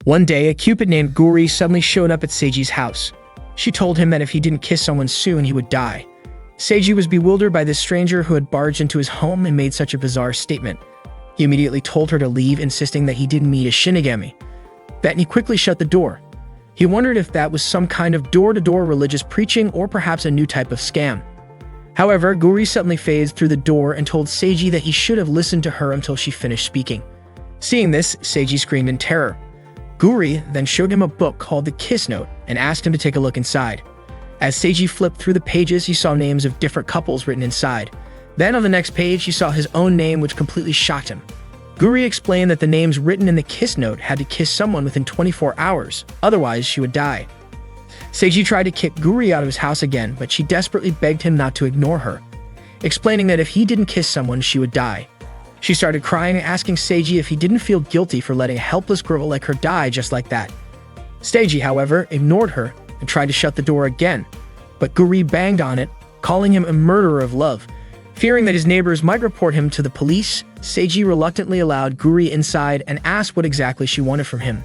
One day, a cupid named Guri suddenly showed up at Seiji's house. She told him that if he didn't kiss someone soon, he would die. Seiji was bewildered by this stranger who had barged into his home and made such a bizarre statement. He immediately told her to leave, insisting that he didn't meet a Shinigami. Bettany quickly shut the door. He wondered if that was some kind of door-to-door religious preaching or perhaps a new type of scam. However, Guri suddenly phased through the door and told Seiji that he should have listened to her until she finished speaking. Seeing this, Seiji screamed in terror. Guri then showed him a book called The Kiss Note and asked him to take a look inside. As Seiji flipped through the pages, he saw names of different couples written inside. Then on the next page, he saw his own name, which completely shocked him. Guri explained that the names written in the Kiss Note had to kiss someone within 24 hours, otherwise she would die. Seiji tried to kick Guri out of his house again, but she desperately begged him not to ignore her, explaining that if he didn't kiss someone, she would die. She started crying and asking Seiji if he didn't feel guilty for letting a helpless girl like her die just like that. Seiji, however, ignored her and tried to shut the door again, but Guri banged on it, calling him a murderer of love. Fearing that his neighbors might report him to the police, Seiji reluctantly allowed Guri inside and asked what exactly she wanted from him.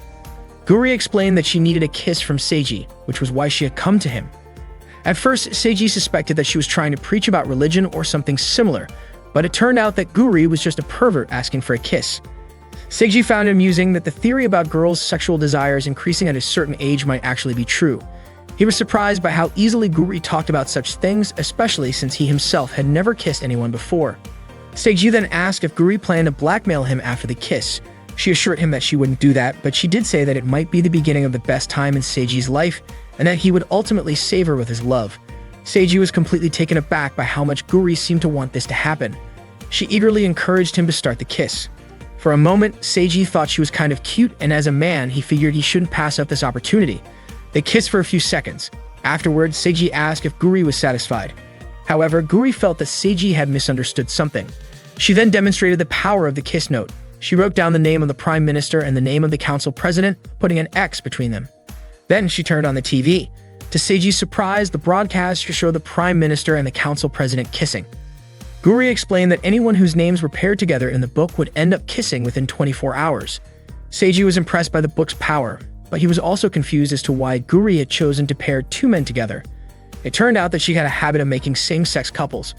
Guri explained that she needed a kiss from Seiji, which was why she had come to him. At first, Seiji suspected that she was trying to preach about religion or something similar, but it turned out that Guri was just a pervert asking for a kiss. Seiji found it amusing that the theory about girls' sexual desires increasing at a certain age might actually be true. He was surprised by how easily Guri talked about such things, especially since he himself had never kissed anyone before. Seiji then asked if Guri planned to blackmail him after the kiss. She assured him that she wouldn't do that, but she did say that it might be the beginning of the best time in Seiji's life, and that he would ultimately save her with his love. Seiji was completely taken aback by how much Guri seemed to want this to happen. She eagerly encouraged him to start the kiss. For a moment, Seiji thought she was kind of cute, and as a man, he figured he shouldn't pass up this opportunity. They kissed for a few seconds. Afterwards, Seiji asked if Guri was satisfied. However, Guri felt that Seiji had misunderstood something. She then demonstrated the power of the Kiss Note. She wrote down the name of the Prime Minister and the name of the Council President, putting an X between them. Then she turned on the TV. To Seiji's surprise, the broadcast showed the Prime Minister and the Council President kissing. Guri explained that anyone whose names were paired together in the book would end up kissing within 24 hours. Seiji was impressed by the book's power, but he was also confused as to why Guri had chosen to pair two men together. It turned out that she had a habit of making same-sex couples.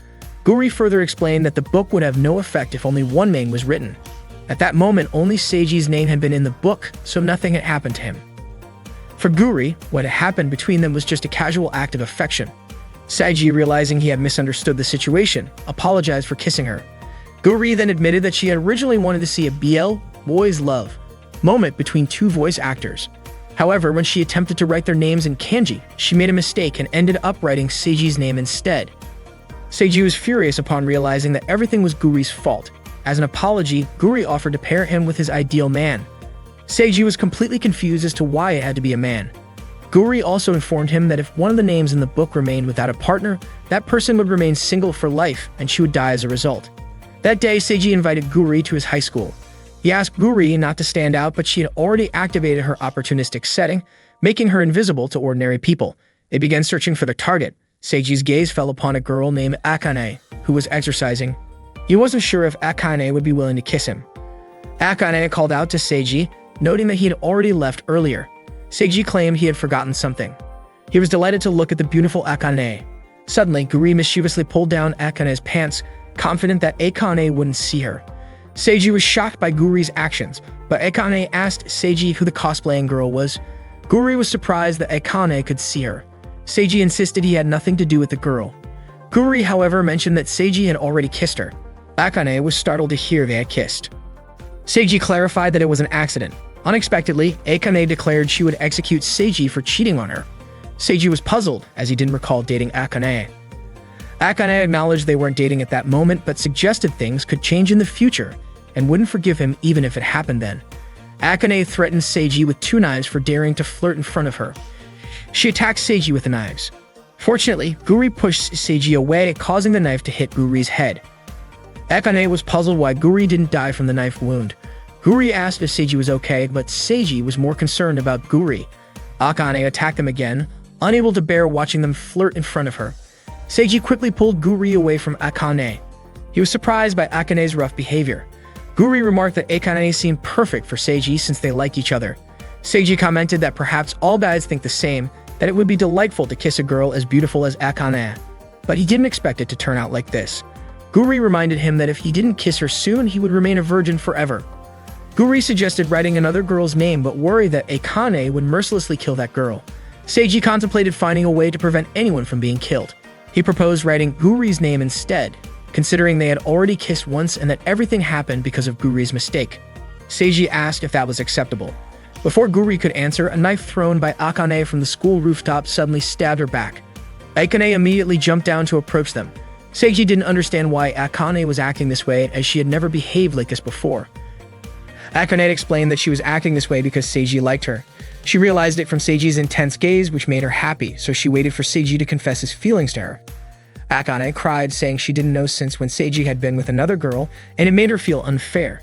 Guri further explained that the book would have no effect if only one name was written. At that moment, only Seiji's name had been in the book, so nothing had happened to him. For Guri, what had happened between them was just a casual act of affection. Seiji, realizing he had misunderstood the situation, apologized for kissing her. Guri then admitted that she had originally wanted to see a BL, boys love, moment between two voice actors. However, when she attempted to write their names in kanji, she made a mistake and ended up writing Seiji's name instead. Seiji was furious upon realizing that everything was Guri's fault. As an apology, Guri offered to pair him with his ideal man. Seiji was completely confused as to why it had to be a man. Guri also informed him that if one of the names in the book remained without a partner, that person would remain single for life and she would die as a result. That day, Seiji invited Guri to his high school. He asked Guri not to stand out, but she had already activated her opportunistic setting, making her invisible to ordinary people. They began searching for their target. Seiji's gaze fell upon a girl named Akane, who was exercising. He wasn't sure if Akane would be willing to kiss him. Akane called out to Seiji, noting that he had already left earlier. Seiji claimed he had forgotten something. He was delighted to look at the beautiful Akane. Suddenly, Guri mischievously pulled down Akane's pants, confident that Akane wouldn't see her. Seiji was shocked by Guri's actions, but Akane asked Seiji who the cosplaying girl was. Guri was surprised that Akane could see her. Seiji insisted he had nothing to do with the girl. Guri, however, mentioned that Seiji had already kissed her. Akane was startled to hear they had kissed. Seiji clarified that it was an accident. Unexpectedly, Akane declared she would execute Seiji for cheating on her. Seiji was puzzled, as he didn't recall dating Akane. Akane acknowledged they weren't dating at that moment, but suggested things could change in the future, and wouldn't forgive him even if it happened then. Akane threatened Seiji with 2 knives for daring to flirt in front of her. She attacked Seiji with the knives. Fortunately, Guri pushed Seiji away, causing the knife to hit Guri's head. Akane was puzzled why Guri didn't die from the knife wound. Guri asked if Seiji was okay, but Seiji was more concerned about Guri. Akane attacked them again, unable to bear watching them flirt in front of her. Seiji quickly pulled Guri away from Akane. He was surprised by Akane's rough behavior. Guri remarked that Akane seemed perfect for Seiji since they liked each other. Seiji commented that perhaps all guys think the same, that it would be delightful to kiss a girl as beautiful as Akane. But he didn't expect it to turn out like this. Guri reminded him that if he didn't kiss her soon, he would remain a virgin forever. Guri suggested writing another girl's name but worried that Akane would mercilessly kill that girl. Seiji contemplated finding a way to prevent anyone from being killed. He proposed writing Guri's name instead, considering they had already kissed once and that everything happened because of Guri's mistake. Seiji asked if that was acceptable. Before Guri could answer, a knife thrown by Akane from the school rooftop suddenly stabbed her back. Akane immediately jumped down to approach them. Seiji didn't understand why Akane was acting this way, as she had never behaved like this before. Akane explained that she was acting this way because Seiji liked her. She realized it from Seiji's intense gaze, which made her happy, so she waited for Seiji to confess his feelings to her. Akane cried, saying she didn't know since when Seiji had been with another girl, and it made her feel unfair.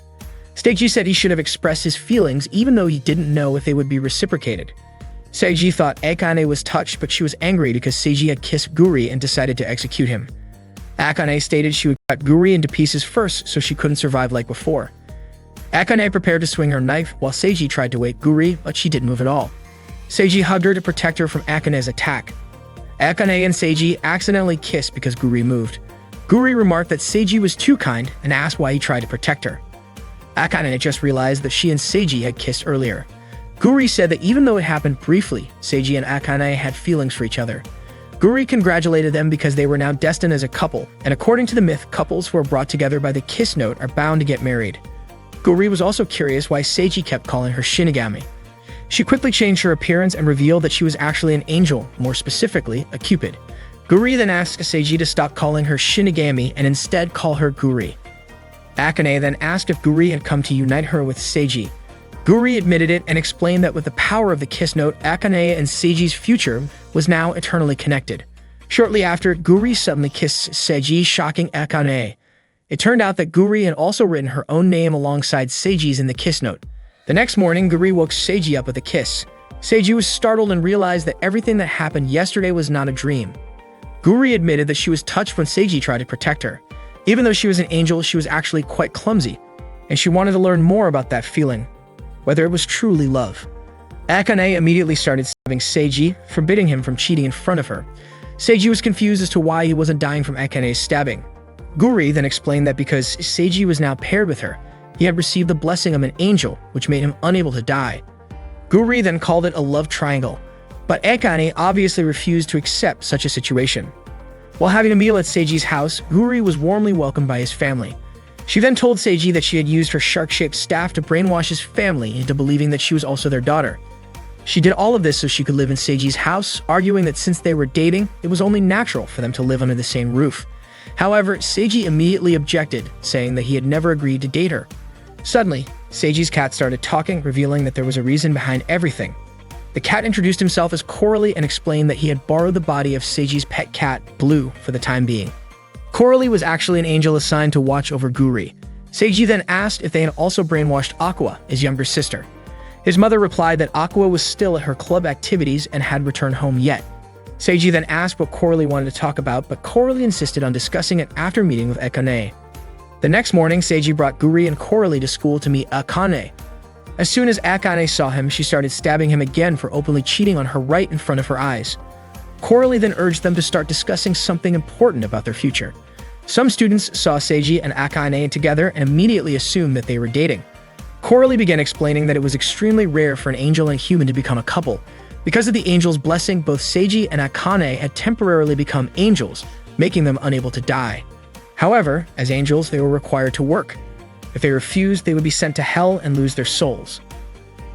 Seiji said he should have expressed his feelings even though he didn't know if they would be reciprocated. Seiji thought Akane was touched, but she was angry because Seiji had kissed Guri and decided to execute him. Akane stated she would cut Guri into pieces first so she couldn't survive like before. Akane prepared to swing her knife while Seiji tried to wake Guri, but she didn't move at all. Seiji hugged her to protect her from Akane's attack. Akane and Seiji accidentally kissed because Guri moved. Guri remarked that Seiji was too kind and asked why he tried to protect her. Akane just realized that she and Seiji had kissed earlier. Guri said that even though it happened briefly, Seiji and Akane had feelings for each other. Guri congratulated them because they were now destined as a couple, and according to the myth, couples who are brought together by the kiss note are bound to get married. Guri was also curious why Seiji kept calling her Shinigami. She quickly changed her appearance and revealed that she was actually an angel, more specifically, a Cupid. Guri then asked Seiji to stop calling her Shinigami and instead call her Guri. Akane then asked if Guri had come to unite her with Seiji. Guri admitted it and explained that with the power of the kiss note, Akane and Seiji's future was now eternally connected. Shortly after, Guri suddenly kissed Seiji, shocking Akane. It turned out that Guri had also written her own name alongside Seiji's in the kiss note. The next morning, Guri woke Seiji up with a kiss. Seiji was startled and realized that everything that happened yesterday was not a dream. Guri admitted that she was touched when Seiji tried to protect her. Even though she was an angel, she was actually quite clumsy, and she wanted to learn more about that feeling, whether it was truly love. Akane immediately started stabbing Seiji, forbidding him from cheating in front of her. Seiji was confused as to why he wasn't dying from Akane's stabbing. Guri then explained that because Seiji was now paired with her, he had received the blessing of an angel, which made him unable to die. Guri then called it a love triangle, but Akane obviously refused to accept such a situation. While having a meal at Seiji's house, Guri was warmly welcomed by his family. She then told Seiji that she had used her shark-shaped staff to brainwash his family into believing that she was also their daughter. She did all of this so she could live in Seiji's house, arguing that since they were dating, it was only natural for them to live under the same roof. However, Seiji immediately objected, saying that he had never agreed to date her. Suddenly, Seiji's cat started talking, revealing that there was a reason behind everything. The cat introduced himself as Coralie and explained that he had borrowed the body of Seiji's pet cat, Blue, for the time being. Coralie was actually an angel assigned to watch over Guri. Seiji then asked if they had also brainwashed Aqua, his younger sister. His mother replied that Aqua was still at her club activities and had returned home yet. Seiji then asked what Coralie wanted to talk about, but Coralie insisted on discussing it after meeting with Akane. The next morning, Seiji brought Guri and Coralie to school to meet Akane. As soon as Akane saw him, she started stabbing him again for openly cheating on her right in front of her eyes. Coralie then urged them to start discussing something important about their future. Some students saw Seiji and Akane together and immediately assumed that they were dating. Coralie began explaining that it was extremely rare for an angel and human to become a couple. Because of the angel's blessing, both Seiji and Akane had temporarily become angels, making them unable to die. However, as angels, they were required to work. If they refused, they would be sent to hell and lose their souls.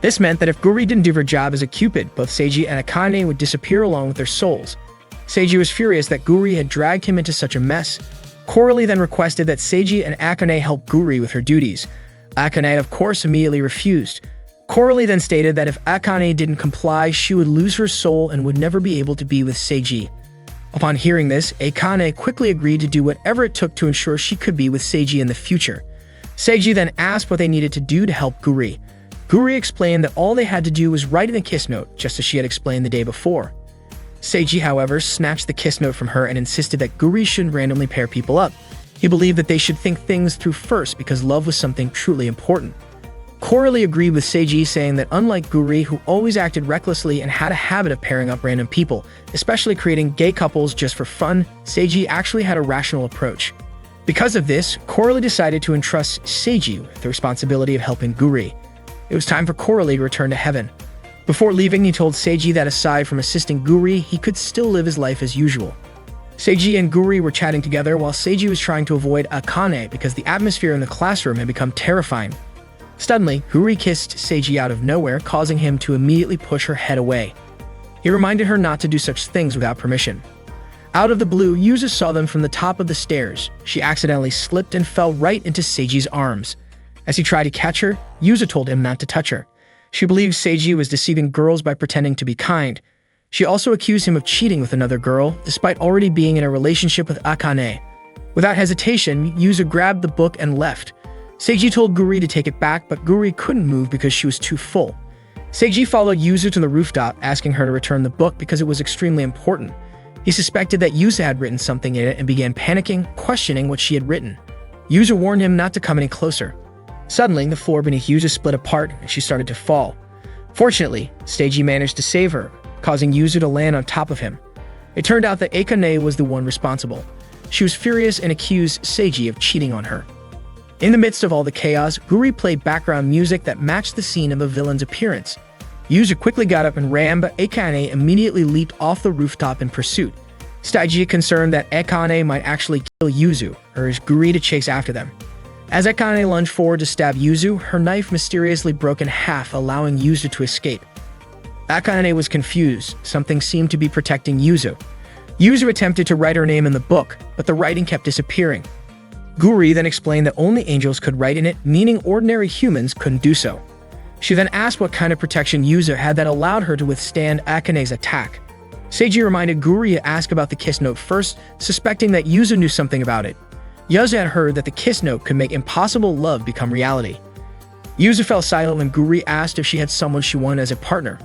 This meant that if Guri didn't do her job as a Cupid, both Seiji and Akane would disappear along with their souls. Seiji was furious that Guri had dragged him into such a mess. Coralie then requested that Seiji and Akane help Guri with her duties. Akane, of course, immediately refused. Coralie then stated that if Akane didn't comply, she would lose her soul and would never be able to be with Seiji. Upon hearing this, Akane quickly agreed to do whatever it took to ensure she could be with Seiji in the future. Seiji then asked what they needed to do to help Guri. Guri explained that all they had to do was write in a kiss note, just as she had explained the day before. Seiji, however, snatched the kiss note from her and insisted that Guri shouldn't randomly pair people up. He believed that they should think things through first because love was something truly important. Coralie agreed with Seiji, saying that unlike Guri, who always acted recklessly and had a habit of pairing up random people, especially creating gay couples just for fun, Seiji actually had a rational approach. Because of this, Coralie decided to entrust Seiji with the responsibility of helping Guri. It was time for Coralie to return to heaven. Before leaving, he told Seiji that aside from assisting Guri, he could still live his life as usual. Seiji and Guri were chatting together while Seiji was trying to avoid Akane because the atmosphere in the classroom had become terrifying. Suddenly, Guri kissed Seiji out of nowhere, causing him to immediately push her head away. He reminded her not to do such things without permission. Out of the blue, Yuzu saw them from the top of the stairs. She accidentally slipped and fell right into Seiji's arms. As he tried to catch her, Yuzu told him not to touch her. She believed Seiji was deceiving girls by pretending to be kind. She also accused him of cheating with another girl, despite already being in a relationship with Akane. Without hesitation, Yuzu grabbed the book and left. Seiji told Guri to take it back, but Guri couldn't move because she was too full. Seiji followed Yuzu to the rooftop, asking her to return the book because it was extremely important. He suspected that Yuzu had written something in it and began panicking, questioning what she had written. Yuzu warned him not to come any closer. Suddenly, the floor beneath Yuzu split apart and she started to fall. Fortunately, Seiji managed to save her, causing Yuzu to land on top of him. It turned out that Akane was the one responsible. She was furious and accused Seiji of cheating on her. In the midst of all the chaos, Guri played background music that matched the scene of the villain's appearance. Yuzu quickly got up and ran, but Akane immediately leaped off the rooftop in pursuit. Seiji, concerned that Akane might actually kill Yuzu, urged Guri to chase after them. As Akane lunged forward to stab Yuzu, her knife mysteriously broke in half, allowing Yuzu to escape. Akane was confused. Something seemed to be protecting Yuzu. Yuzu attempted to write her name in the book, but the writing kept disappearing. Guri then explained that only angels could write in it, meaning ordinary humans couldn't do so. She then asked what kind of protection Yuzu had that allowed her to withstand Akane's attack. Seiji reminded Guri to ask about the kiss note first, suspecting that Yuzu knew something about it. Yuzu had heard that the kiss note could make impossible love become reality. Yuzu fell silent when Guri asked if she had someone she wanted as a partner.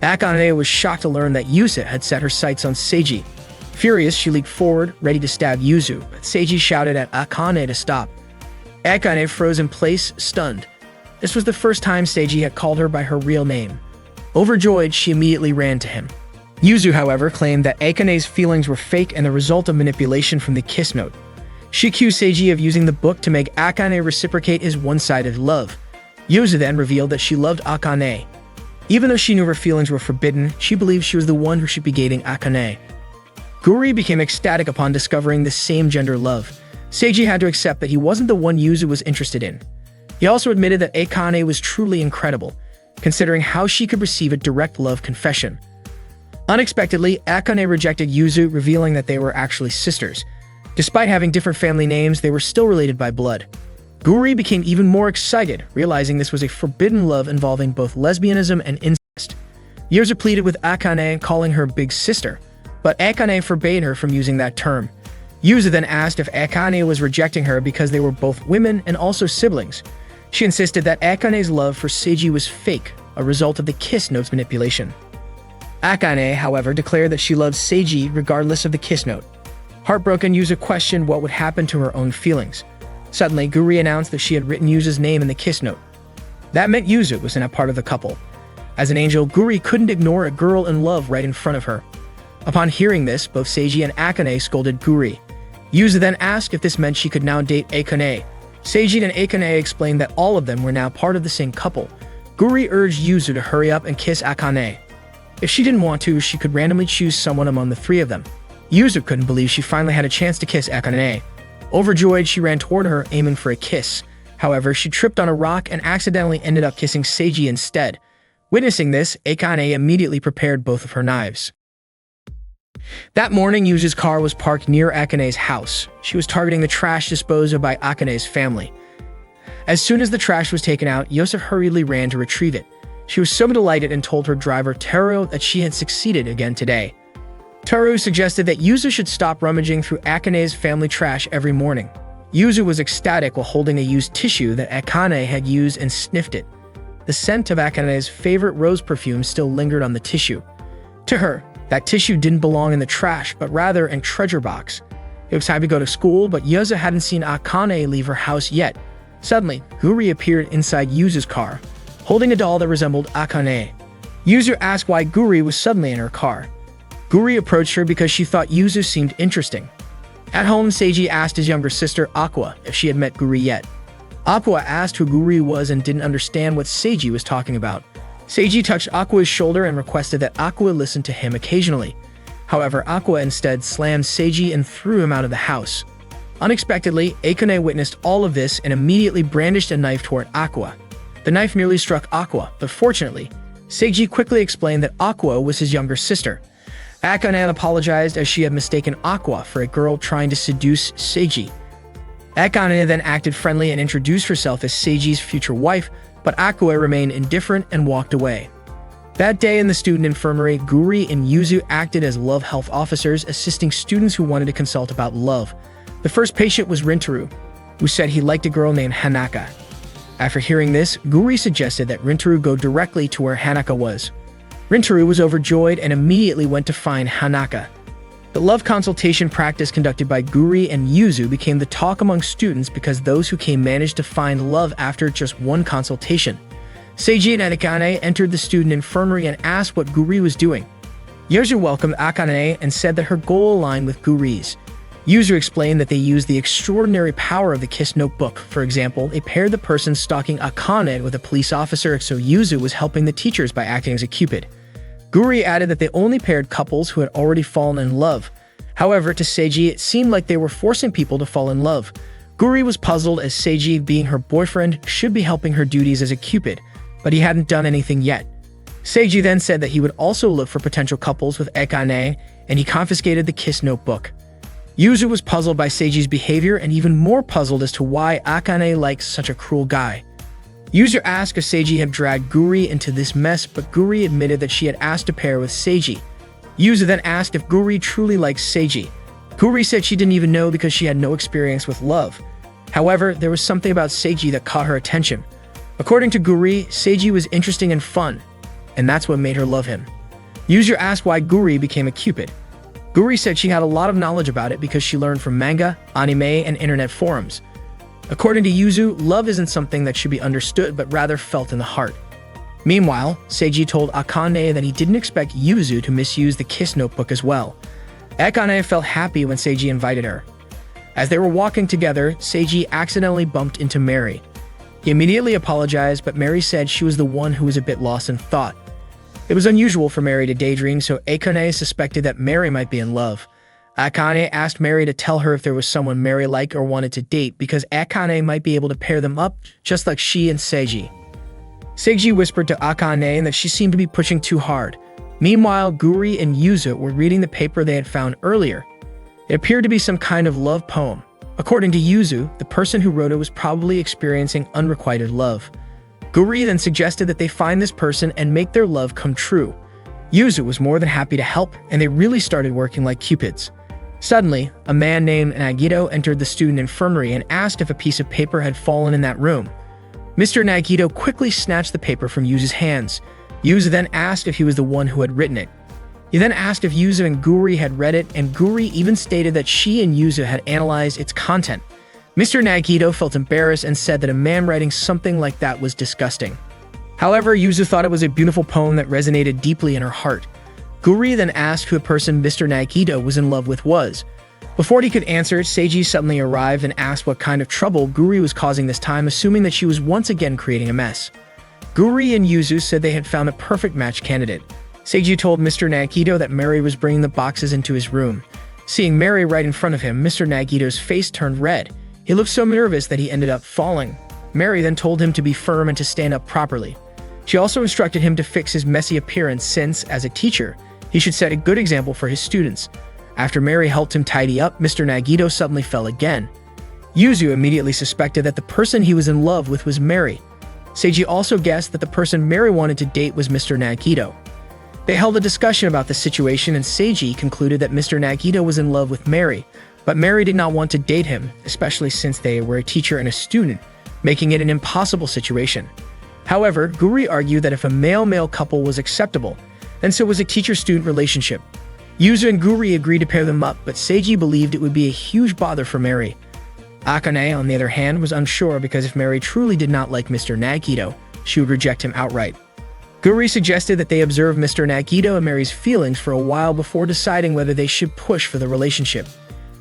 Akane was shocked to learn that Yuzu had set her sights on Seiji. Furious, she leaped forward, ready to stab Yuzu, but Seiji shouted at Akane to stop. Akane froze in place, stunned. This was the first time Seiji had called her by her real name. Overjoyed, she immediately ran to him. Yuzu, however, claimed that Akane's feelings were fake and the result of manipulation from the kiss note. She accused Seiji of using the book to make Akane reciprocate his one-sided love. Yuzu then revealed that she loved Akane. Even though she knew her feelings were forbidden, she believed she was the one who should be dating Akane. Guri became ecstatic upon discovering the same gender love. Seiji had to accept that he wasn't the one Yuzu was interested in. He also admitted that Akane was truly incredible, considering how she could receive a direct love confession. Unexpectedly, Akane rejected Yuzu, revealing that they were actually sisters. Despite having different family names, they were still related by blood. Guri became even more excited, realizing this was a forbidden love involving both lesbianism and incest. Yuzu pleaded with Akane, calling her big sister, but Akane forbade her from using that term. Yuzu then asked if Akane was rejecting her because they were both women and also siblings. She insisted that Akane's love for Seiji was fake, a result of the kiss note's manipulation. Akane, however, declared that she loved Seiji regardless of the kiss note. Heartbroken, Yuzu questioned what would happen to her own feelings. Suddenly, Guri announced that she had written Yuzu's name in the kiss note. That meant Yuzu was now part of the couple. As an angel, Guri couldn't ignore a girl in love right in front of her. Upon hearing this, both Seiji and Akane scolded Guri. Yuzu then asked if this meant she could now date Akane. Seiji and Akane explained that all of them were now part of the same couple. Guri urged Yuzu to hurry up and kiss Akane. If she didn't want to, she could randomly choose someone among the three of them. Yuzu couldn't believe she finally had a chance to kiss Akane. Overjoyed, she ran toward her, aiming for a kiss. However, she tripped on a rock and accidentally ended up kissing Seiji instead. Witnessing this, Akane immediately prepared both of her knives. That morning, Yuzu's car was parked near Akane's house. She was targeting the trash disposed of by Akane's family. As soon as the trash was taken out, Yosef hurriedly ran to retrieve it. She was so delighted and told her driver, Teru, that she had succeeded again today. Teru suggested that Yuzu should stop rummaging through Akane's family trash every morning. Yuzu was ecstatic while holding a used tissue that Akane had used and sniffed it. The scent of Akane's favorite rose perfume still lingered on the tissue. To her, that tissue didn't belong in the trash, but rather in treasure box. It was time to go to school, but Yuzu hadn't seen Akane leave her house yet. Suddenly, Guri appeared inside Yuzu's car, holding a doll that resembled Akane. Yuzu asked why Guri was suddenly in her car. Guri approached her because she thought Yuzu seemed interesting. At home, Seiji asked his younger sister, Aqua, if she had met Guri yet. Aqua asked who Guri was and didn't understand what Seiji was talking about. Seiji touched Aqua's shoulder and requested that Aqua listen to him occasionally. However, Aqua instead slammed Seiji and threw him out of the house. Unexpectedly, Akane witnessed all of this and immediately brandished a knife toward Aqua. The knife nearly struck Aqua, but fortunately, Seiji quickly explained that Aqua was his younger sister. Akane apologized as she had mistaken Aqua for a girl trying to seduce Seiji. Akane then acted friendly and introduced herself as Seiji's future wife, but Aqua remained indifferent and walked away. That day in the student infirmary, Guri and Yuzu acted as love health officers, assisting students who wanted to consult about love. The first patient was Rintaro, who said he liked a girl named Hanaka. After hearing this, Guri suggested that Rintaro go directly to where Hanaka was. Rintaro was overjoyed and immediately went to find Hanaka. The love consultation practice conducted by Guri and Yuzu became the talk among students because those who came managed to find love after just one consultation. Seiji and Akane entered the student infirmary and asked what Guri was doing. Yuzu welcomed Akane and said that her goal aligned with Guri's. Yuzu explained that they used the extraordinary power of the Kiss Notebook. For example, they paired the person stalking Akane with a police officer, so Yuzu was helping the teachers by acting as a cupid. Guri added that they only paired couples who had already fallen in love. However, to Seiji, it seemed like they were forcing people to fall in love. Guri was puzzled as Seiji, being her boyfriend, should be helping her duties as a cupid, but he hadn't done anything yet. Seiji then said that he would also look for potential couples with Akane, and he confiscated the Kiss Notebook. Yuzu was puzzled by Seiji's behavior and even more puzzled as to why Akane likes such a cruel guy. Yuzu asked if Seiji had dragged Guri into this mess, but Guri admitted that she had asked to pair with Seiji. Yuzu then asked if Guri truly likes Seiji. Guri said she didn't even know because she had no experience with love. However, there was something about Seiji that caught her attention. According to Guri, Seiji was interesting and fun, and that's what made her love him. Yuzu asked why Guri became a cupid. Guri said she had a lot of knowledge about it because she learned from manga, anime, and internet forums. According to Yuzu, love isn't something that should be understood but rather felt in the heart. Meanwhile, Seiji told Akane that he didn't expect Yuzu to misuse the Kiss Notebook as well. Akane felt happy when Seiji invited her. As they were walking together, Seiji accidentally bumped into Mary. He immediately apologized, but Mary said she was the one who was a bit lost in thought. It was unusual for Mary to daydream, so Akane suspected that Mary might be in love. Akane asked Mary to tell her if there was someone Mary liked or wanted to date because Akane might be able to pair them up, just like she and Seiji. Seiji whispered to Akane that she seemed to be pushing too hard. Meanwhile, Guri and Yuzu were reading the paper they had found earlier. It appeared to be some kind of love poem. According to Yuzu, the person who wrote it was probably experiencing unrequited love. Guri then suggested that they find this person and make their love come true. Yuzu was more than happy to help, and they really started working like cupids. Suddenly, a man named Nagito entered the student infirmary and asked if a piece of paper had fallen in that room. Mr. Nagito quickly snatched the paper from Yuzu's hands. Yuzu then asked if he was the one who had written it. He then asked if Yuzu and Guri had read it, and Guri even stated that she and Yuzu had analyzed its content. Mr. Nagito felt embarrassed and said that a man writing something like that was disgusting. However, Yuzu thought it was a beautiful poem that resonated deeply in her heart. Guri then asked who the person Mr. Nagito was in love with was. Before he could answer, Seiji suddenly arrived and asked what kind of trouble Guri was causing this time, assuming that she was once again creating a mess. Guri and Yuzu said they had found a perfect match candidate. Seiji told Mr. Nagito that Mary was bringing the boxes into his room. Seeing Mary right in front of him, Mr. Nagito's face turned red. He looked so nervous that he ended up falling. Mary then told him to be firm and to stand up properly. She also instructed him to fix his messy appearance since, as a teacher, he should set a good example for his students. After Mary helped him tidy up, Mr. Nagito suddenly fell again. Yuzu immediately suspected that the person he was in love with was Mary. Seiji also guessed that the person Mary wanted to date was Mr. Nagito. They held a discussion about the situation, and Seiji concluded that Mr. Nagito was in love with Mary, but Mary did not want to date him, especially since they were a teacher and a student, making it an impossible situation. However, Guri argued that if a male-male couple was acceptable, then so was a teacher-student relationship. Yuzu and Guri agreed to pair them up, but Seiji believed it would be a huge bother for Mary. Akane, on the other hand, was unsure because if Mary truly did not like Mr. Nagito, she would reject him outright. Guri suggested that they observe Mr. Nagito and Mary's feelings for a while before deciding whether they should push for the relationship.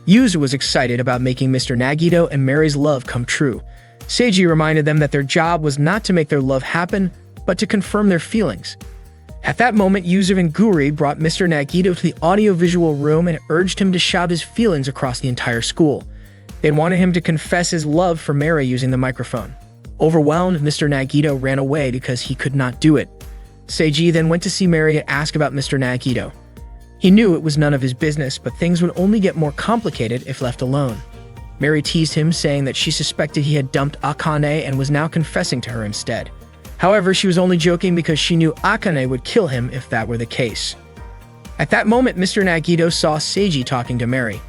Yuzu was excited about making Mr. Nagito and Mary's love come true. Seiji reminded them that their job was not to make their love happen, but to confirm their feelings. At that moment, Yuzu and Guri brought Mr. Nagito to the audio-visual room and urged him to shout his feelings across the entire school. They wanted him to confess his love for Mary using the microphone. Overwhelmed, Mr. Nagito ran away because he could not do it. Seiji then went to see Mary and ask about Mr. Nagito. He knew it was none of his business, but things would only get more complicated if left alone. Mary teased him, saying that she suspected he had dumped Akane and was now confessing to her instead. However, she was only joking because she knew Akane would kill him if that were the case. At that moment, Mr. Nagito saw Seiji talking to Mary.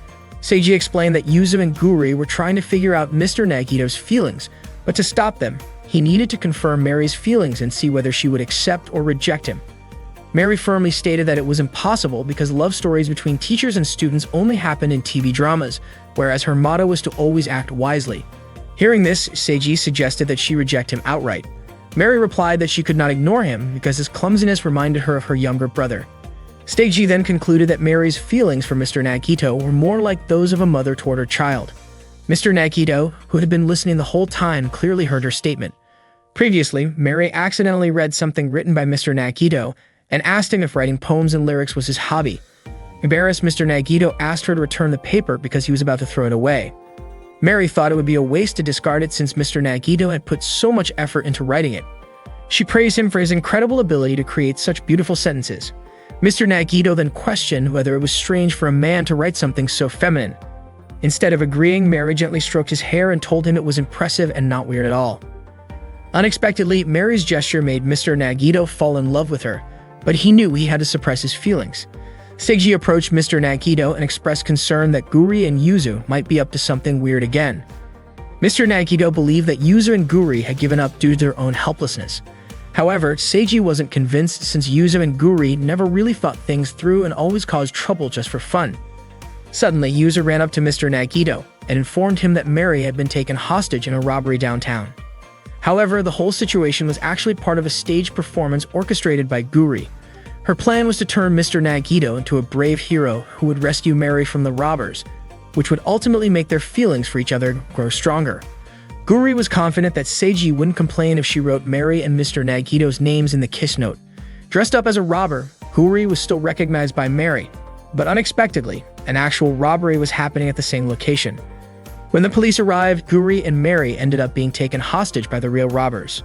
Seiji explained that Yuzu and Guri were trying to figure out Mr. Nagito's feelings, but to stop them, he needed to confirm Mary's feelings and see whether she would accept or reject him. Mary firmly stated that it was impossible because love stories between teachers and students only happened in TV dramas, whereas her motto was to always act wisely. Hearing this, Seiji suggested that she reject him outright. Mary replied that she could not ignore him because his clumsiness reminded her of her younger brother. Seiji then concluded that Mary's feelings for Mr. Nagito were more like those of a mother toward her child. Mr. Nagito, who had been listening the whole time, clearly heard her statement. Previously, Mary accidentally read something written by Mr. Nagito and asked him if writing poems and lyrics was his hobby. Embarrassed, Mr. Nagito asked her to return the paper because he was about to throw it away. Mary thought it would be a waste to discard it since Mr. Nagito had put so much effort into writing it. She praised him for his incredible ability to create such beautiful sentences. Mr. Nagito then questioned whether it was strange for a man to write something so feminine. Instead of agreeing, Mary gently stroked his hair and told him it was impressive and not weird at all. Unexpectedly, Mary's gesture made Mr. Nagito fall in love with her, but he knew he had to suppress his feelings. Seiji approached Mr. Nagito and expressed concern that Guri and Yuzu might be up to something weird again. Mr. Nagito believed that Yuzu and Guri had given up due to their own helplessness. However, Seiji wasn't convinced since Yuzu and Guri never really thought things through and always caused trouble just for fun. Suddenly, Yuzu ran up to Mr. Nagito and informed him that Mary had been taken hostage in a robbery downtown. However, the whole situation was actually part of a staged performance orchestrated by Guri. Her plan was to turn Mr. Nagito into a brave hero who would rescue Mary from the robbers, which would ultimately make their feelings for each other grow stronger. Guri was confident that Seiji wouldn't complain if she wrote Mary and Mr. Nagito's names in the kiss note. Dressed up as a robber, Guri was still recognized by Mary, but unexpectedly, an actual robbery was happening at the same location. When the police arrived, Guri and Mary ended up being taken hostage by the real robbers.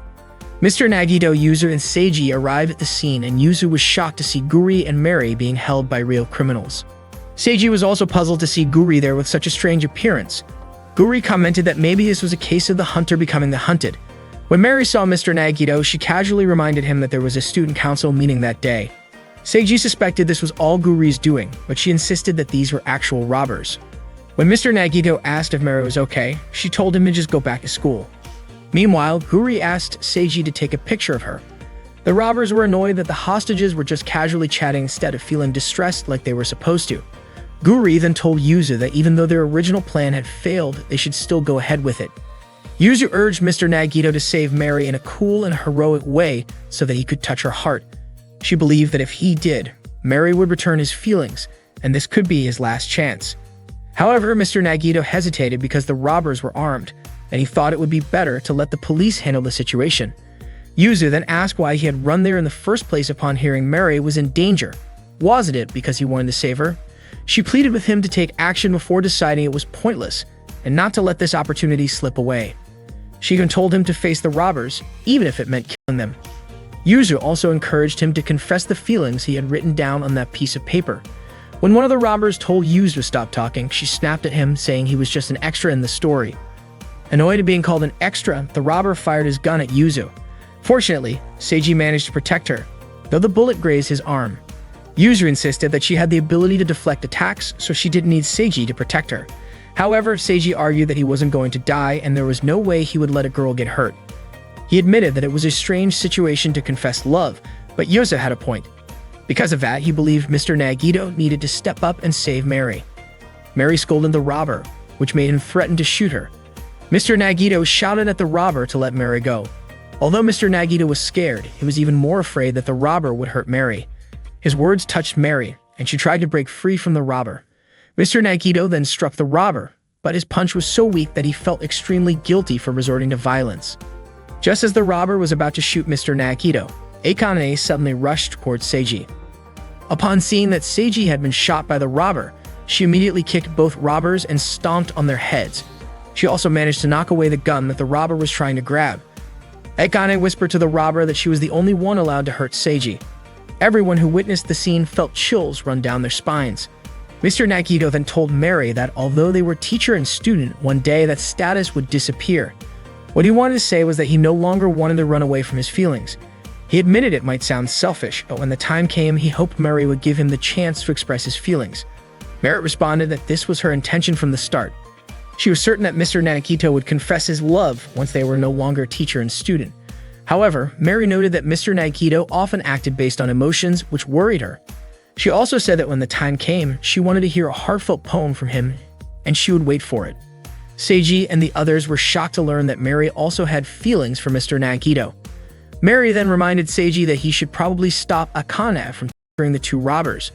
Mr. Nagito, Yuzu, and Seiji arrived at the scene, and Yuzu was shocked to see Guri and Mary being held by real criminals. Seiji was also puzzled to see Guri there with such a strange appearance. Guri commented that maybe this was a case of the hunter becoming the hunted. When Mary saw Mr. Nagito, she casually reminded him that there was a student council meeting that day. Seiji suspected this was all Guri's doing, but she insisted that these were actual robbers. When Mr. Nagito asked if Mary was okay, she told him to just go back to school. Meanwhile, Guri asked Seiji to take a picture of her. The robbers were annoyed that the hostages were just casually chatting instead of feeling distressed like they were supposed to. Guri then told Yuzu that even though their original plan had failed, they should still go ahead with it. Yuzu urged Mr. Nagito to save Mary in a cool and heroic way so that he could touch her heart. She believed that if he did, Mary would return his feelings, and this could be his last chance. However, Mr. Nagito hesitated because the robbers were armed, and he thought it would be better to let the police handle the situation. Yuzu then asked why he had run there in the first place upon hearing Mary was in danger. Wasn't it because he wanted to save her? She pleaded with him to take action before deciding it was pointless, and not to let this opportunity slip away. She even told him to face the robbers, even if it meant killing them. Yuzu also encouraged him to confess the feelings he had written down on that piece of paper. When one of the robbers told Yuzu to stop talking, she snapped at him, saying he was just an extra in the story. Annoyed at being called an extra, the robber fired his gun at Yuzu. Fortunately, Seiji managed to protect her, though the bullet grazed his arm. Yuzu insisted that she had the ability to deflect attacks, so she didn't need Seiji to protect her. However, Seiji argued that he wasn't going to die and there was no way he would let a girl get hurt. He admitted that it was a strange situation to confess love, but Yuzu had a point. Because of that, he believed Mr. Nagito needed to step up and save Mary. Mary scolded the robber, which made him threaten to shoot her. Mr. Nagito shouted at the robber to let Mary go. Although Mr. Nagito was scared, he was even more afraid that the robber would hurt Mary. His words touched Mary, and she tried to break free from the robber. Mr. Nagito then struck the robber, but his punch was so weak that he felt extremely guilty for resorting to violence. Just as the robber was about to shoot Mr. Nagito, Akane suddenly rushed towards Seiji. Upon seeing that Seiji had been shot by the robber, she immediately kicked both robbers and stomped on their heads. She also managed to knock away the gun that the robber was trying to grab. Akane whispered to the robber that she was the only one allowed to hurt Seiji. Everyone who witnessed the scene felt chills run down their spines. Mr. Nagito then told Mary that although they were teacher and student, one day that status would disappear. What he wanted to say was that he no longer wanted to run away from his feelings. He admitted it might sound selfish, but when the time came, he hoped Mary would give him the chance to express his feelings. Mary responded that this was her intention from the start. She was certain that Mr. Nagito would confess his love once they were no longer teacher and student. However, Mary noted that Mr. Nagito often acted based on emotions, which worried her. She also said that when the time came, she wanted to hear a heartfelt poem from him, and she would wait for it. Seiji and the others were shocked to learn that Mary also had feelings for Mr. Nagito. Mary then reminded Seiji that he should probably stop Akane from torturing the two robbers.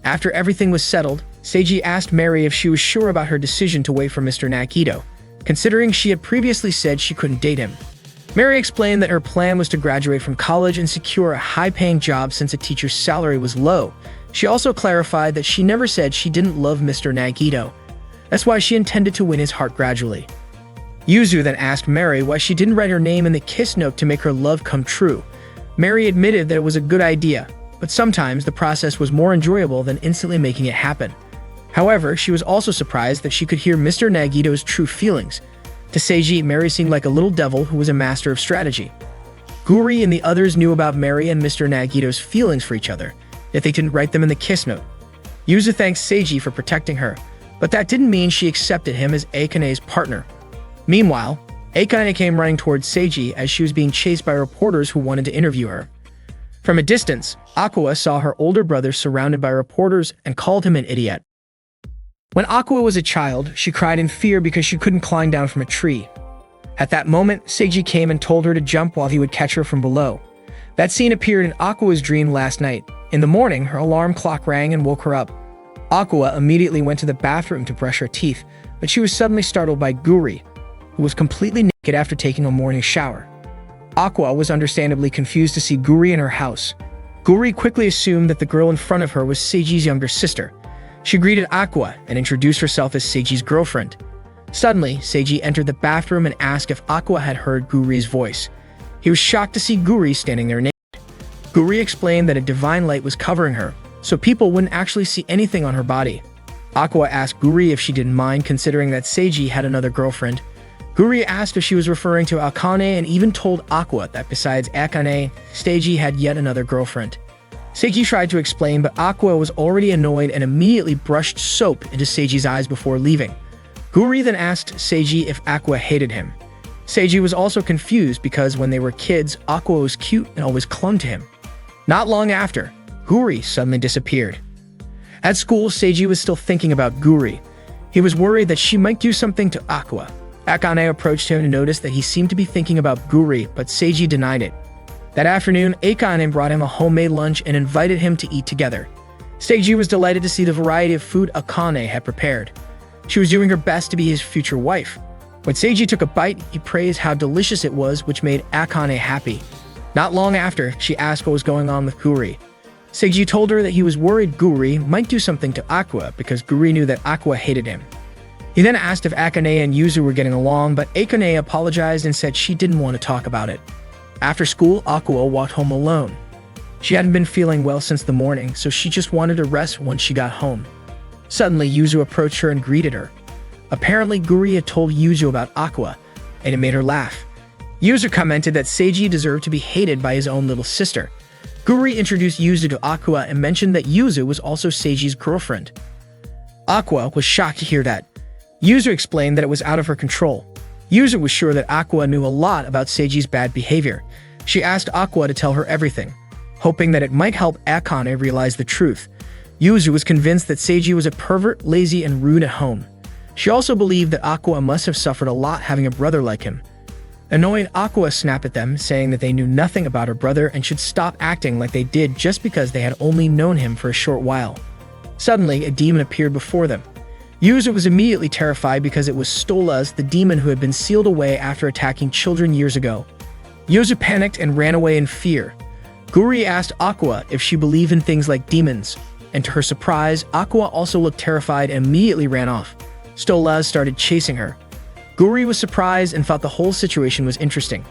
After everything was settled, Seiji asked Mary if she was sure about her decision to wait for Mr. Nagito, considering she had previously said she couldn't date him. Mary explained that her plan was to graduate from college and secure a high-paying job since a teacher's salary was low. She also clarified that she never said she didn't love Mr. Nagito. That's why she intended to win his heart gradually. Yuzu then asked Mary why she didn't write her name in the kiss note to make her love come true. Mary admitted that it was a good idea, but sometimes the process was more enjoyable than instantly making it happen. However, she was also surprised that she could hear Mr. Nagito's true feelings. To Seiji, Mary seemed like a little devil who was a master of strategy. Guri and the others knew about Mary and Mr. Nagito's feelings for each other, yet they didn't write them in the kiss note. Yuzu thanked Seiji for protecting her, but that didn't mean she accepted him as Akane's partner. Meanwhile, Akane came running towards Seiji as she was being chased by reporters who wanted to interview her. From a distance, Aqua saw her older brother surrounded by reporters and called him an idiot. When Aqua was a child, she cried in fear because she couldn't climb down from a tree. At that moment, Seiji came and told her to jump while he would catch her from below. That scene appeared in Aqua's dream last night. In the morning, her alarm clock rang and woke her up. Aqua immediately went to the bathroom to brush her teeth, but she was suddenly startled by Guri, who was completely naked after taking a morning shower. Aqua was understandably confused to see Guri in her house. Guri quickly assumed that the girl in front of her was Seiji's younger sister. She greeted Aqua and introduced herself as Seiji's girlfriend. Suddenly, Seiji entered the bathroom and asked if Aqua had heard Guri's voice. He was shocked to see Guri standing there naked. Guri explained that a divine light was covering her, so people wouldn't actually see anything on her body. Aqua asked Guri if she didn't mind considering that Seiji had another girlfriend. Guri asked if she was referring to Akane and even told Aqua that besides Akane, Seiji had yet another girlfriend. Seiji tried to explain, but Aqua was already annoyed and immediately brushed soap into Seiji's eyes before leaving. Guri then asked Seiji if Aqua hated him. Seiji was also confused because when they were kids, Aqua was cute and always clung to him. Not long after, Guri suddenly disappeared. At school, Seiji was still thinking about Guri. He was worried that she might do something to Aqua. Akane approached him and noticed that he seemed to be thinking about Guri, but Seiji denied it. That afternoon, Akane brought him a homemade lunch and invited him to eat together. Seiji was delighted to see the variety of food Akane had prepared. She was doing her best to be his future wife. When Seiji took a bite, he praised how delicious it was, which made Akane happy. Not long after, she asked what was going on with Guri. Seiji told her that he was worried Guri might do something to Aqua because Guri knew that Aqua hated him. He then asked if Akane and Yuzu were getting along, but Akane apologized and said she didn't want to talk about it. After school, Aqua walked home alone. She hadn't been feeling well since the morning, so she just wanted to rest once she got home. Suddenly, Yuzu approached her and greeted her. Apparently, Guri had told Yuzu about Aqua, and it made her laugh. Yuzu commented that Seiji deserved to be hated by his own little sister. Guri introduced Yuzu to Aqua and mentioned that Yuzu was also Seiji's girlfriend. Aqua was shocked to hear that. Yuzu explained that it was out of her control. Yuzu was sure that Aqua knew a lot about Seiji's bad behavior. She asked Aqua to tell her everything, hoping that it might help Akane realize the truth. Yuzu was convinced that Seiji was a pervert, lazy, and rude at home. She also believed that Aqua must have suffered a lot having a brother like him. Annoyed, Aqua snapped at them, saying that they knew nothing about her brother and should stop acting like they did just because they had only known him for a short while. Suddenly, a demon appeared before them. Yuzu was immediately terrified because it was Stolas, the demon who had been sealed away after attacking children years ago. Yuzu panicked and ran away in fear. Guri asked Aqua if she believed in things like demons, and to her surprise, Aqua also looked terrified and immediately ran off. Stolas started chasing her. Guri was surprised and thought the whole situation was interesting.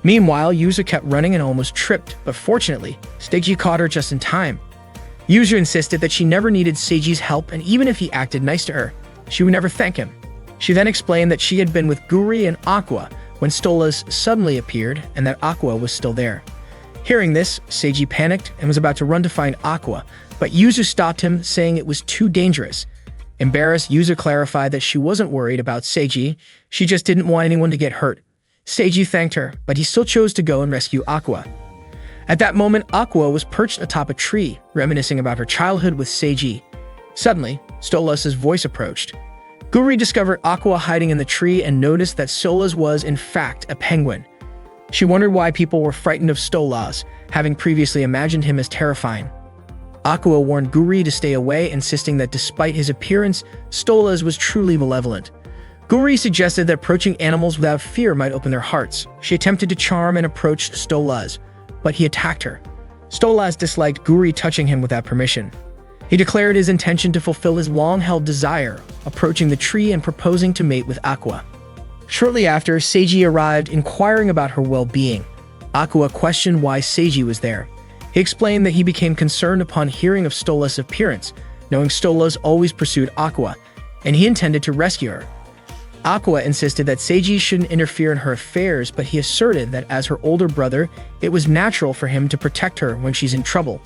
Meanwhile, Yuzu kept running and almost tripped, but fortunately, Seiji caught her just in time. Yuzu insisted that she never needed Seiji's help, and even if he acted nice to her, she would never thank him. She then explained that she had been with Guri and Aqua when Stolas suddenly appeared and that Aqua was still there. Hearing this, Seiji panicked and was about to run to find Aqua, but Yuzu stopped him, saying it was too dangerous. Embarrassed, Yuzu clarified that she wasn't worried about Seiji, she just didn't want anyone to get hurt. Seiji thanked her, but he still chose to go and rescue Aqua. At that moment, Aqua was perched atop a tree, reminiscing about her childhood with Seiji. Suddenly, Stolas' voice approached. Guri discovered Aqua hiding in the tree and noticed that Stolas was, in fact, a penguin. She wondered why people were frightened of Stolas, having previously imagined him as terrifying. Aqua warned Guri to stay away, insisting that despite his appearance, Stolas was truly malevolent. Guri suggested that approaching animals without fear might open their hearts. She attempted to charm and approached Stolas, but he attacked her. Stolas disliked Guri touching him without permission. He declared his intention to fulfill his long-held desire, approaching the tree and proposing to mate with Aqua. Shortly after, Seiji arrived, inquiring about her well-being. Aqua questioned why Seiji was there. He explained that he became concerned upon hearing of Stolas' appearance, knowing Stolas always pursued Aqua, and he intended to rescue her. Aqua insisted that Seiji shouldn't interfere in her affairs, but he asserted that as her older brother, it was natural for him to protect her when she's in trouble.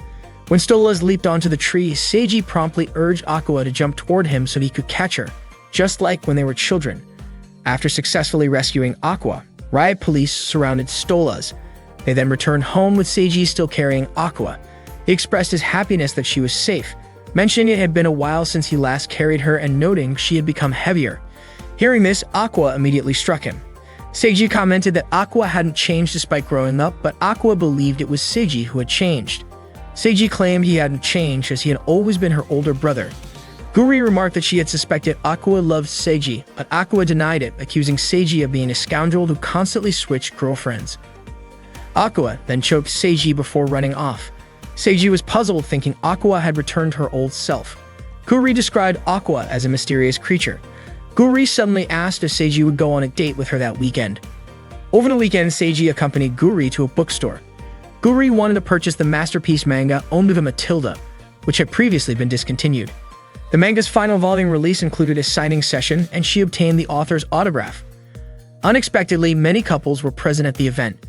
When Stolas leaped onto the tree, Seiji promptly urged Aqua to jump toward him so he could catch her, just like when they were children. After successfully rescuing Aqua, riot police surrounded Stolas. They then returned home with Seiji still carrying Aqua. He expressed his happiness that she was safe, mentioning it had been a while since he last carried her and noting she had become heavier. Hearing this, Aqua immediately struck him. Seiji commented that Aqua hadn't changed despite growing up, but Aqua believed it was Seiji who had changed. Seiji claimed he hadn't changed as he had always been her older brother. Guri remarked that she had suspected Aqua loved Seiji, but Aqua denied it, accusing Seiji of being a scoundrel who constantly switched girlfriends. Aqua then choked Seiji before running off. Seiji was puzzled, thinking Aqua had returned her old self. Guri described Aqua as a mysterious creature. Guri suddenly asked if Seiji would go on a date with her that weekend. Over the weekend, Seiji accompanied Guri to a bookstore. Guri wanted to purchase the masterpiece manga Onmova Matilda, which had previously been discontinued. The manga's final volume release included a signing session, and she obtained the author's autograph. Unexpectedly, many couples were present at the event.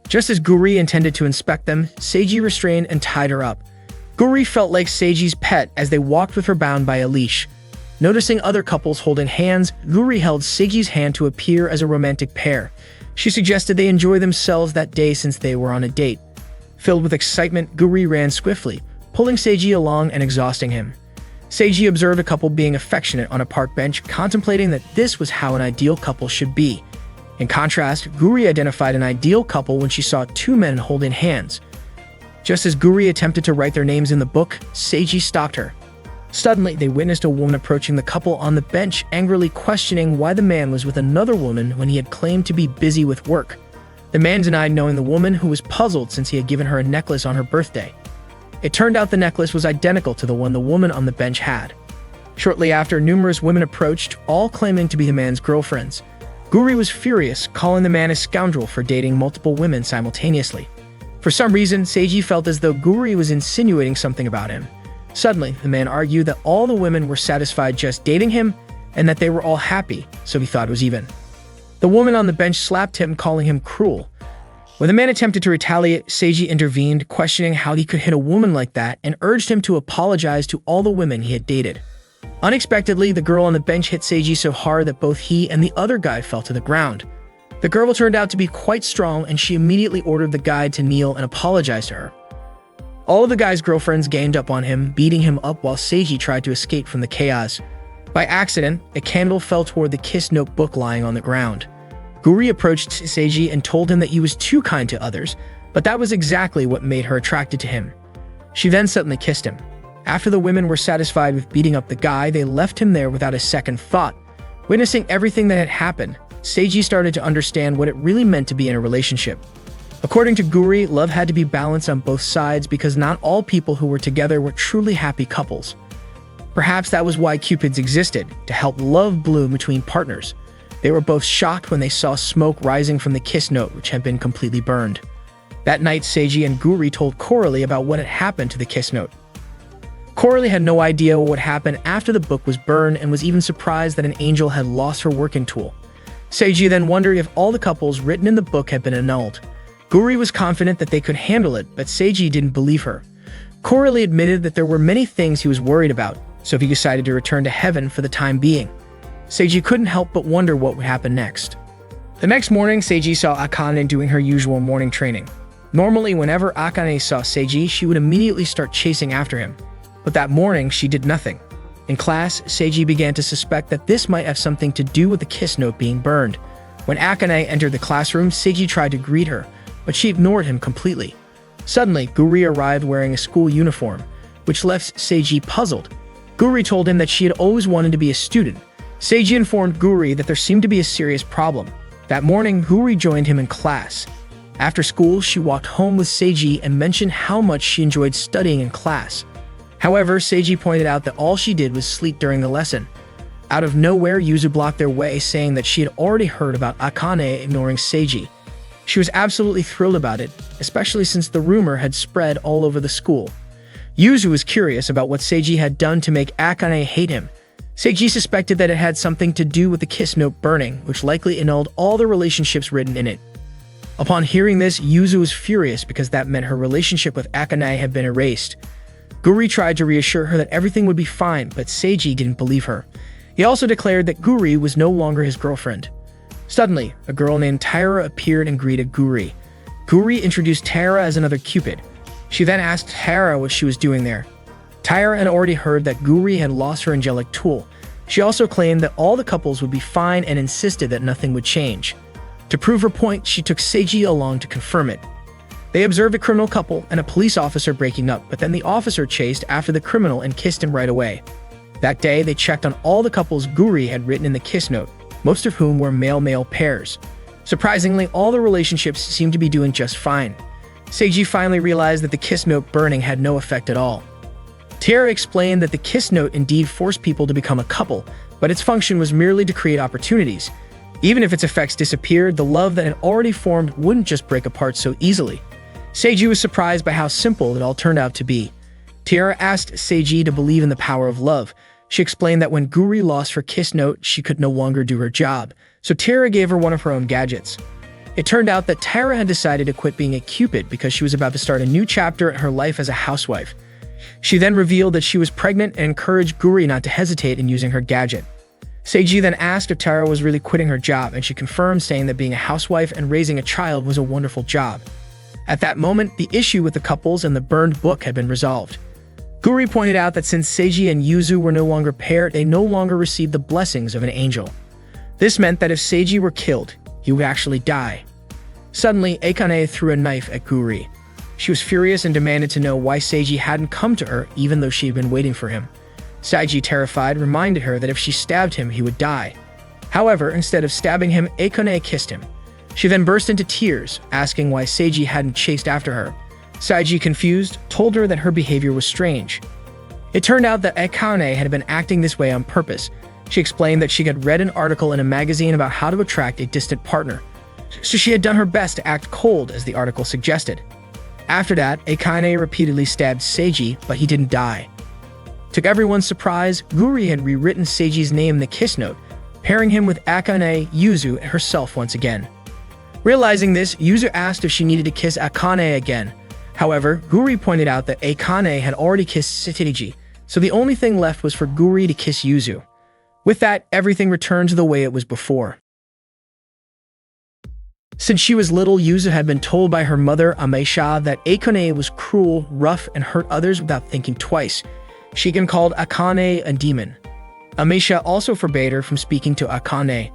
Just as Guri intended to inspect them, Seiji restrained and tied her up. Guri felt like Seiji's pet as they walked with her bound by a leash. Noticing other couples holding hands, Guri held Seiji's hand to appear as a romantic pair. She suggested they enjoy themselves that day since they were on a date. Filled with excitement, Guri ran swiftly, pulling Seiji along and exhausting him. Seiji observed a couple being affectionate on a park bench, contemplating that this was how an ideal couple should be. In contrast, Guri identified an ideal couple when she saw two men holding hands. Just as Guri attempted to write their names in the book, Seiji stopped her. Suddenly, they witnessed a woman approaching the couple on the bench, angrily questioning why the man was with another woman when he had claimed to be busy with work. The man denied knowing the woman, who was puzzled since he had given her a necklace on her birthday. It turned out the necklace was identical to the one the woman on the bench had. Shortly after, numerous women approached, all claiming to be the man's girlfriends. Guri was furious, calling the man a scoundrel for dating multiple women simultaneously. For some reason, Seiji felt as though Guri was insinuating something about him. Suddenly, the man argued that all the women were satisfied just dating him and that they were all happy, so he thought it was even. The woman on the bench slapped him, calling him cruel. When the man attempted to retaliate, Seiji intervened, questioning how he could hit a woman like that, and urged him to apologize to all the women he had dated. Unexpectedly, the girl on the bench hit Seiji so hard that both he and the other guy fell to the ground. The girl turned out to be quite strong, and she immediately ordered the guy to kneel and apologize to her. All of the guy's girlfriends ganged up on him, beating him up while Seiji tried to escape from the chaos. By accident, a candle fell toward the kiss notebook lying on the ground. Guri approached Seiji and told him that he was too kind to others, but that was exactly what made her attracted to him. She then suddenly kissed him. After the women were satisfied with beating up the guy, they left him there without a second thought. Witnessing everything that had happened, Seiji started to understand what it really meant to be in a relationship. According to Guri, love had to be balanced on both sides because not all people who were together were truly happy couples. Perhaps that was why Cupids existed, to help love bloom between partners. They were both shocked when they saw smoke rising from the kiss note, which had been completely burned. That night, Seiji and Guri told Coralie about what had happened to the kiss note. Coralie had no idea what would happen after the book was burned and was even surprised that an angel had lost her working tool. Seiji then wondered if all the couples written in the book had been annulled. Guri was confident that they could handle it, but Seiji didn't believe her. Coralie admitted that there were many things he was worried about, so he decided to return to heaven for the time being. Seiji couldn't help but wonder what would happen next. The next morning, Seiji saw Akane doing her usual morning training. Normally, whenever Akane saw Seiji, she would immediately start chasing after him. But that morning, she did nothing. In class, Seiji began to suspect that this might have something to do with the kiss note being burned. When Akane entered the classroom, Seiji tried to greet her, but she ignored him completely. Suddenly, Guri arrived wearing a school uniform, which left Seiji puzzled. Guri told him that she had always wanted to be a student. Seiji informed Guri that there seemed to be a serious problem. That morning, Guri joined him in class. After school, she walked home with Seiji and mentioned how much she enjoyed studying in class. However, Seiji pointed out that all she did was sleep during the lesson. Out of nowhere, Yuzu blocked their way, saying that she had already heard about Akane ignoring Seiji. She was absolutely thrilled about it, especially since the rumor had spread all over the school. Yuzu was curious about what Seiji had done to make Akane hate him. Seiji suspected that it had something to do with the kiss note burning, which likely annulled all the relationships written in it. Upon hearing this, Yuzu was furious because that meant her relationship with Akane had been erased. Guri tried to reassure her that everything would be fine, but Seiji didn't believe her. He also declared that Guri was no longer his girlfriend. Suddenly, a girl named Taira appeared and greeted Guri. Guri introduced Taira as another Cupid. She then asked Taira what she was doing there. Taira had already heard that Guri had lost her angelic tool. She also claimed that all the couples would be fine and insisted that nothing would change. To prove her point, she took Seiji along to confirm it. They observed a criminal couple and a police officer breaking up, but then the officer chased after the criminal and kissed him right away. That day, they checked on all the couples Guri had written in the kiss note, most of whom were male-male pairs. Surprisingly, all the relationships seemed to be doing just fine. Seiji finally realized that the kiss note burning had no effect at all. Taira explained that the kiss note indeed forced people to become a couple, but its function was merely to create opportunities. Even if its effects disappeared, the love that had already formed wouldn't just break apart so easily. Seiji was surprised by how simple it all turned out to be. Taira asked Seiji to believe in the power of love. She explained that when Guri lost her kiss note, she could no longer do her job, so Taira gave her one of her own gadgets. It turned out that Taira had decided to quit being a Cupid because she was about to start a new chapter in her life as a housewife. She then revealed that she was pregnant and encouraged Guri not to hesitate in using her gadget. Seiji then asked if Taira was really quitting her job, and she confirmed, saying that being a housewife and raising a child was a wonderful job. At that moment, the issue with the couples and the burned book had been resolved. Guri pointed out that since Seiji and Yuzu were no longer paired, they no longer received the blessings of an angel. This meant that if Seiji were killed, he would actually die. Suddenly, Akane threw a knife at Guri. She was furious and demanded to know why Seiji hadn't come to her, even though she had been waiting for him. Seiji, terrified, reminded her that if she stabbed him, he would die. However, instead of stabbing him, Akane kissed him. She then burst into tears, asking why Seiji hadn't chased after her. Seiji, confused, told her that her behavior was strange. It turned out that Akane had been acting this way on purpose. She explained that she had read an article in a magazine about how to attract a distant partner, so she had done her best to act cold, as the article suggested. After that, Akane repeatedly stabbed Seiji, but he didn't die. To everyone's surprise, Guri had rewritten Seiji's name in the kiss note, pairing him with Akane, Yuzu, and herself once again. Realizing this, Yuzu asked if she needed to kiss Akane again. However, Guri pointed out that Akane had already kissed Seiji, so the only thing left was for Guri to kiss Yuzu. With that, everything returned to the way it was before. Since she was little, Yuzu had been told by her mother, Ameisha, that Akane was cruel, rough, and hurt others without thinking twice. She even called Akane a demon. Amisha also forbade her from speaking to Akane.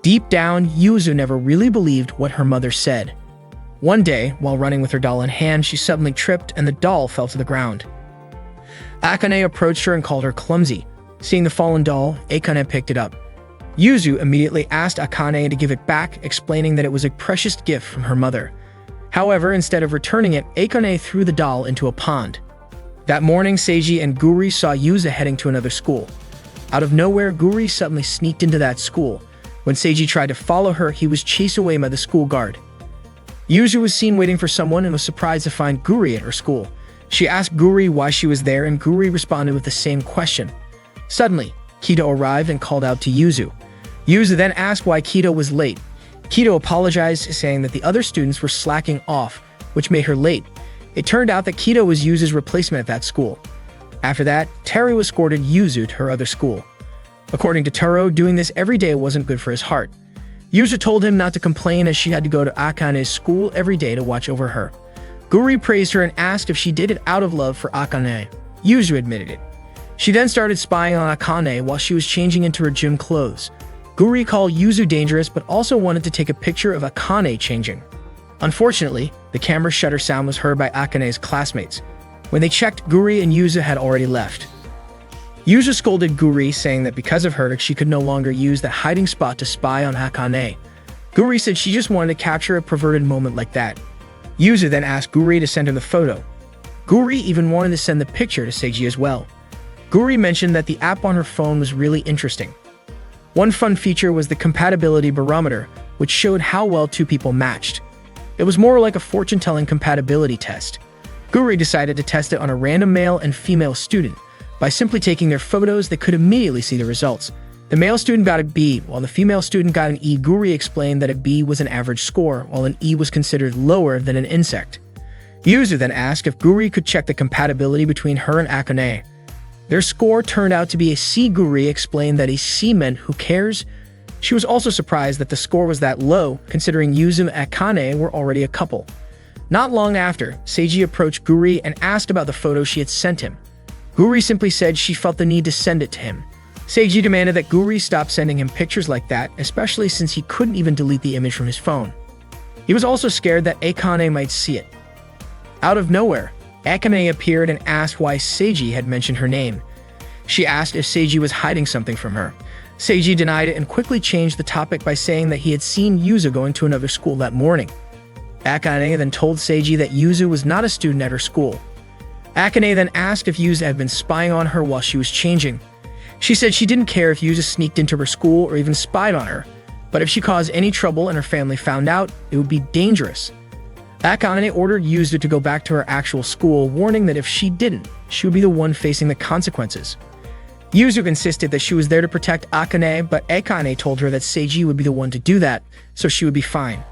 Deep down, Yuzu never really believed what her mother said. One day, while running with her doll in hand, she suddenly tripped and the doll fell to the ground. Akane approached her and called her clumsy. Seeing the fallen doll, Akane picked it up. Yuzu immediately asked Akane to give it back, explaining that it was a precious gift from her mother. However, instead of returning it, Akane threw the doll into a pond. That morning, Seiji and Guri saw Yuzu heading to another school. Out of nowhere, Guri suddenly sneaked into that school. When Seiji tried to follow her, he was chased away by the school guard. Yuzu was seen waiting for someone and was surprised to find Guri at her school. She asked Guri why she was there, and Guri responded with the same question. Suddenly, Kido arrived and called out to Yuzu. Yuzu then asked why Kido was late. Kido apologized, saying that the other students were slacking off, which made her late. It turned out that Kido was Yuzu's replacement at that school. After that, Teru escorted Yuzu to her other school. According to Teru, doing this every day wasn't good for his heart. Yuzu told him not to complain, as she had to go to Akane's school every day to watch over her. Guri praised her and asked if she did it out of love for Akane. Yuzu admitted it. She then started spying on Akane while she was changing into her gym clothes. Guri called Yuzu dangerous, but also wanted to take a picture of Akane changing. Unfortunately, the camera shutter sound was heard by Akane's classmates. When they checked, Guri and Yuzu had already left. Yuzu scolded Guri, saying that because of her, she could no longer use that hiding spot to spy on Akane. Guri said she just wanted to capture a perverted moment like that. Yuzu then asked Guri to send her the photo. Guri even wanted to send the picture to Seiji as well. Guri mentioned that the app on her phone was really interesting. One fun feature was the compatibility barometer, which showed how well two people matched. It was more like a fortune-telling compatibility test. Guri decided to test it on a random male and female student. By simply taking their photos, they could immediately see the results. The male student got a B, while the female student got an E. Guri explained that a B was an average score, while an E was considered lower than an insect. Yuzu then asked if Guri could check the compatibility between her and Akane. Their score turned out to be a C. Guri explained that a C meant who cares. She was also surprised that the score was that low, considering Yuzu and Akane were already a couple. Not long after, Seiji approached Guri and asked about the photo she had sent him. Guri simply said she felt the need to send it to him. Seiji demanded that Guri stop sending him pictures like that, especially since he couldn't even delete the image from his phone. He was also scared that Akane might see it. Out of nowhere, Akane appeared and asked why Seiji had mentioned her name. She asked if Seiji was hiding something from her. Seiji denied it and quickly changed the topic by saying that he had seen Yuzu going to another school that morning. Akane then told Seiji that Yuzu was not a student at her school. Akane then asked if Yuzu had been spying on her while she was changing. She said she didn't care if Yuzu sneaked into her school or even spied on her, but if she caused any trouble and her family found out, it would be dangerous. Akane ordered Yuzu to go back to her actual school, warning that if she didn't, she would be the one facing the consequences. Yuzu insisted that she was there to protect Akane, but Akane told her that Seiji would be the one to do that, so she would be fine.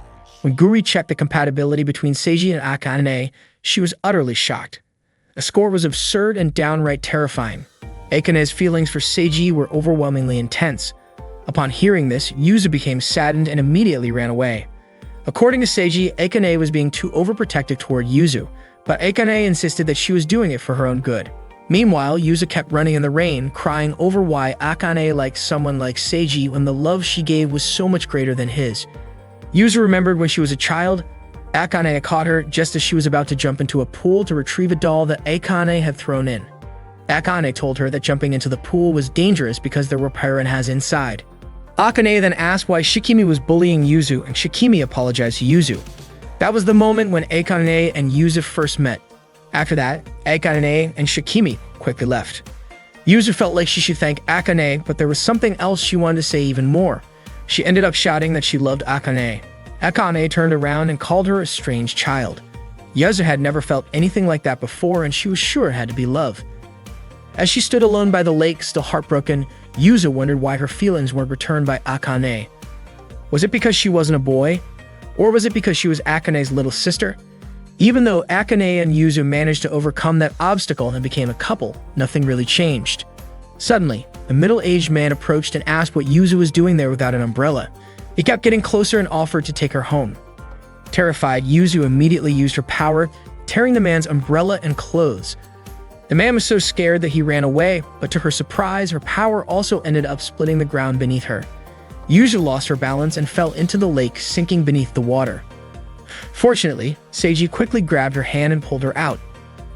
When Guri checked the compatibility between Seiji and Akane, she was utterly shocked. The score was absurd and downright terrifying. Akane's feelings for Seiji were overwhelmingly intense. Upon hearing this, Yuzu became saddened and immediately ran away. According to Seiji, Akane was being too overprotective toward Yuzu, but Akane insisted that she was doing it for her own good. Meanwhile, Yuzu kept running in the rain, crying over why Akane liked someone like Seiji when the love she gave was so much greater than his. Yuzu remembered when she was a child, Akane caught her just as she was about to jump into a pool to retrieve a doll that Akane had thrown in. Akane told her that jumping into the pool was dangerous because there were piranhas inside. Akane then asked why Shikimi was bullying Yuzu, and Shikimi apologized to Yuzu. That was the moment when Akane and Yuzu first met. After that, Akane and Shikimi quickly left. Yuzu felt like she should thank Akane, but there was something else she wanted to say even more. She ended up shouting that she loved Akane. Akane turned around and called her a strange child. Yuzu had never felt anything like that before, and she was sure it had to be love. As she stood alone by the lake, still heartbroken, Yuzu wondered why her feelings weren't returned by Akane. Was it because she wasn't a boy? Or was it because she was Akane's little sister? Even though Akane and Yuzu managed to overcome that obstacle and became a couple, nothing really changed. Suddenly, a middle-aged man approached and asked what Yuzu was doing there without an umbrella. He kept getting closer and offered to take her home. Terrified, Yuzu immediately used her power, tearing the man's umbrella and clothes. The man was so scared that he ran away, but to her surprise, her power also ended up splitting the ground beneath her. Yuzu lost her balance and fell into the lake, sinking beneath the water. Fortunately, Seiji quickly grabbed her hand and pulled her out.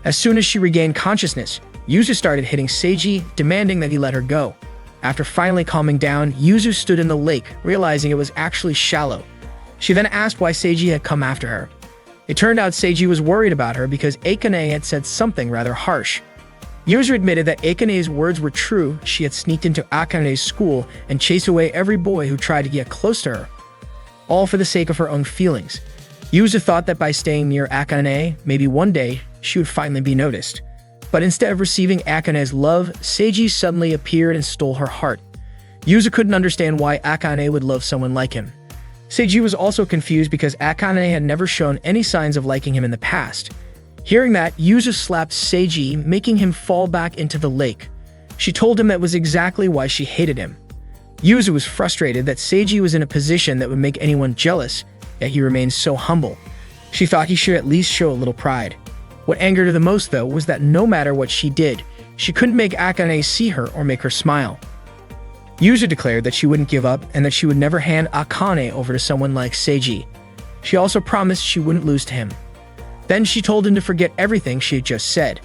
As soon as she regained consciousness, Yuzu started hitting Seiji, demanding that he let her go. After finally calming down, Yuzu stood in the lake, realizing it was actually shallow. She then asked why Seiji had come after her. It turned out Seiji was worried about her because Akane had said something rather harsh. Yuzu admitted that Akane's words were true. She had sneaked into Akane's school and chased away every boy who tried to get close to her, all for the sake of her own feelings. Yuzu thought that by staying near Akane, maybe one day she would finally be noticed. But instead of receiving Akane's love, Seiji suddenly appeared and stole her heart. Yuzu couldn't understand why Akane would love someone like him. Seiji was also confused because Akane had never shown any signs of liking him in the past. Hearing that, Yuzu slapped Seiji, making him fall back into the lake. She told him that was exactly why she hated him. Yuzu was frustrated that Seiji was in a position that would make anyone jealous, yet he remained so humble. She thought he should at least show a little pride. What angered her the most, though, was that no matter what she did, she couldn't make Akane see her or make her smile. Yuzu declared that she wouldn't give up and that she would never hand Akane over to someone like Seiji. She also promised she wouldn't lose to him. Then she told him to forget everything she had just said.